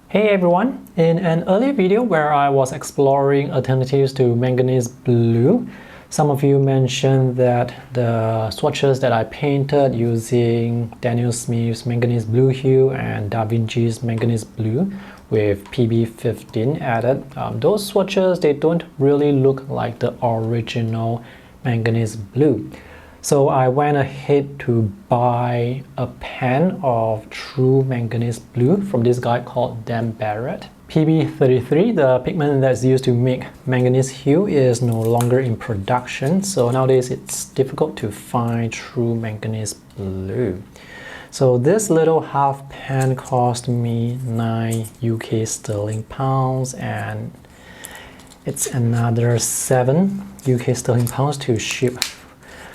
Hey everyone! In an earlier video where I was exploring alternatives to manganese blue, some of you mentioned that the swatches that I painted using Daniel Smith's manganese blue hue and Da Vinci's manganese blue with PB15 added, those swatches, they don't really look like the original manganese blue. So I went ahead to buy a pan of true manganese blue from this guy called Dan Barrett. PB33, the pigment that's used to make manganese hue, is no longer in production, so nowadays it's difficult to find true manganese blue. So this little half pan cost me 9 UK sterling pounds, and it's another 7 UK sterling pounds to ship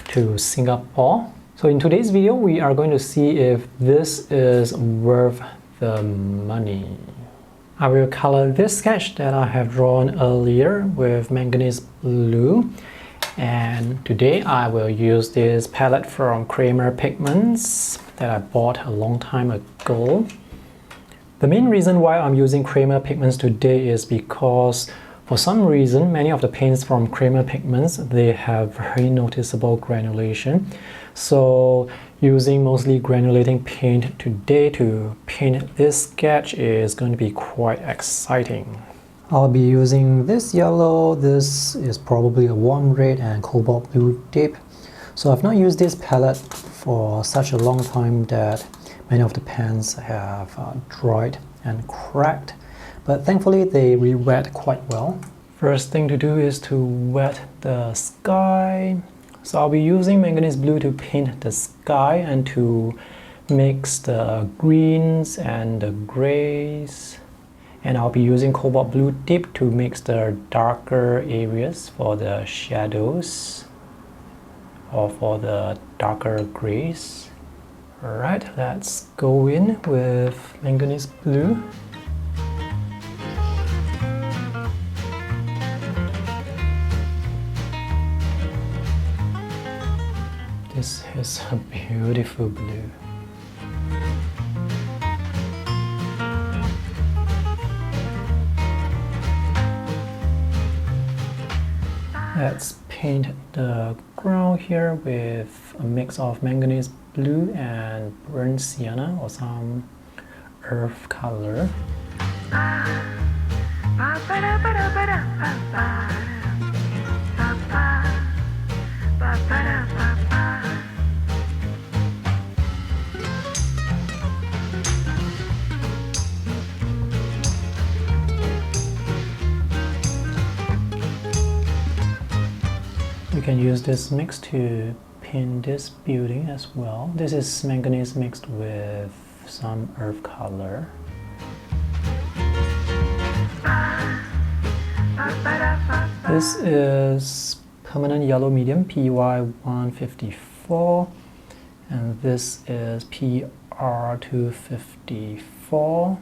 to Singapore. So in today's video, we are going to see if this is worth the money. I will color this sketch that I have drawn earlier with manganese blue, and today I will use this palette from Kremer Pigments that I bought a long time ago. The main reason why I'm using Kremer Pigments today is because for some reason, many of the paints from Kremer Pigments, they have very noticeable granulation. So using mostly granulating paint today to paint this sketch is going to be quite exciting. I'll be using this yellow, this is probably a warm red and cobalt blue dip. So I've not used this palette for such a long time that many of the pans have dried and cracked. But thankfully they re-wet quite well. First thing to do is to wet the sky. So I'll be using manganese blue to paint the sky and to mix the greens and the grays. And I'll be using cobalt blue dip to mix the darker areas for the shadows or for the darker grays. Alright, let's go in with manganese blue. This is a beautiful blue. Let's paint the ground here with a mix of manganese blue and burnt sienna or some earth color. You can use this mix to paint this building as well. This is manganese mixed with some earth color. This is permanent yellow medium PY154, and this is PR254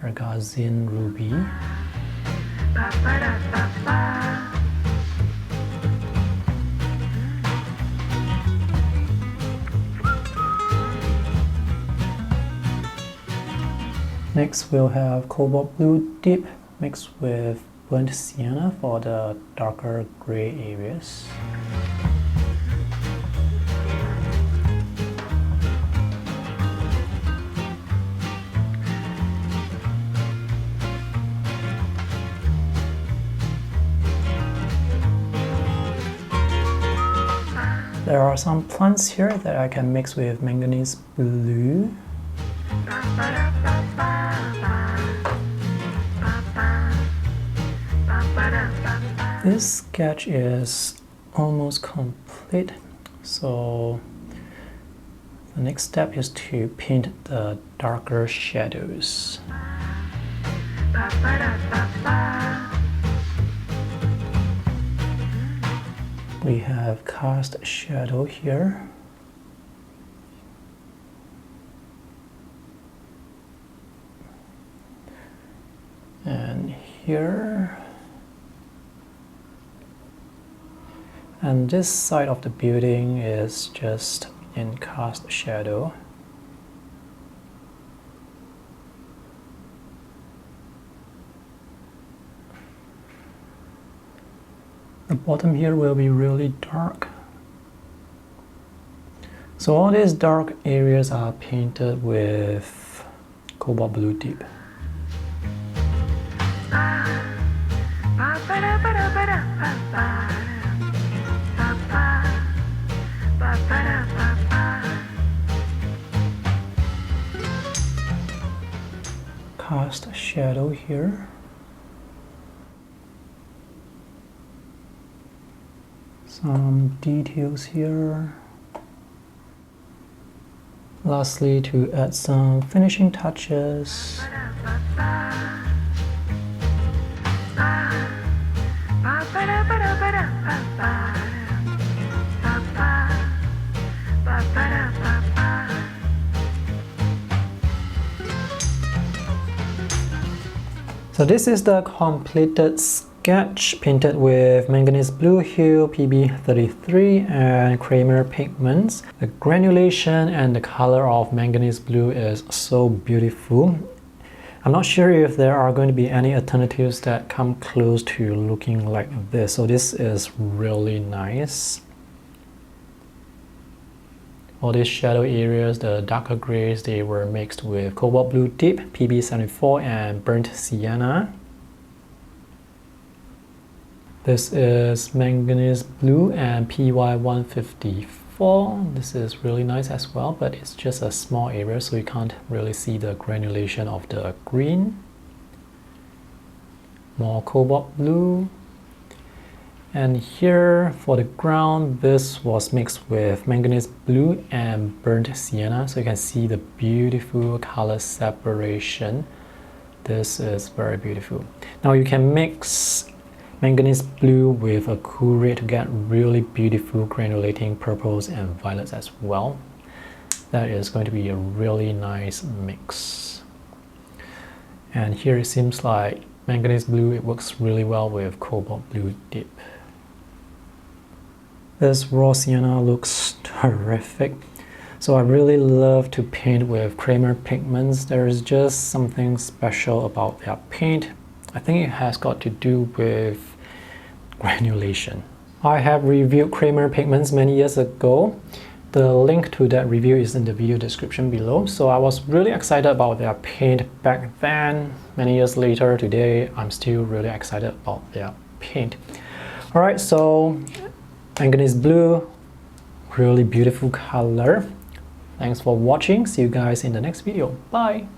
Argazin Ruby. Next we'll have cobalt blue dip mixed with burnt sienna for the darker gray areas. There are some plants here that I can mix with manganese blue. This sketch is almost complete, so the next step is to paint the darker shadows. We have cast shadow here. And here. And this side of the building is just in cast shadow. The bottom here will be really dark. So all these dark areas are painted with cobalt blue deep. Cast a shadow here. Some details here. Lastly, to add some finishing touches. So this is the completed sketch painted with Manganese Blue Hue PB33 and Kremer Pigments. The granulation and the color of Manganese Blue is so beautiful. I'm not sure if there are going to be any alternatives that come close to looking like this. So this is really nice. All these shadow areas, the darker grays, they were mixed with cobalt blue deep, PB74 and burnt sienna. This is manganese blue and PY154. This is really nice as well, but it's just a small area, so you can't really see the granulation of the green. More cobalt blue. And here for the ground, this was mixed with manganese blue and burnt sienna, so you can see the beautiful color separation. This is very beautiful. Now you can mix manganese blue with a cool red to get really beautiful granulating purples and violets as well. That is going to be a really nice mix. And here it seems like manganese blue, it works really well with cobalt blue dip. This raw sienna looks terrific. So I really love to paint with Kremer Pigments. There is just something special about their paint. I think it has got to do with granulation. I have reviewed Kremer Pigments many years ago. The link to that review is in the video description below. So I was really excited about their paint back then. Many years later, today, I'm still really excited about their paint. Alright, so manganese blue, really beautiful color. Thanks for watching. See you guys in the next video. Bye!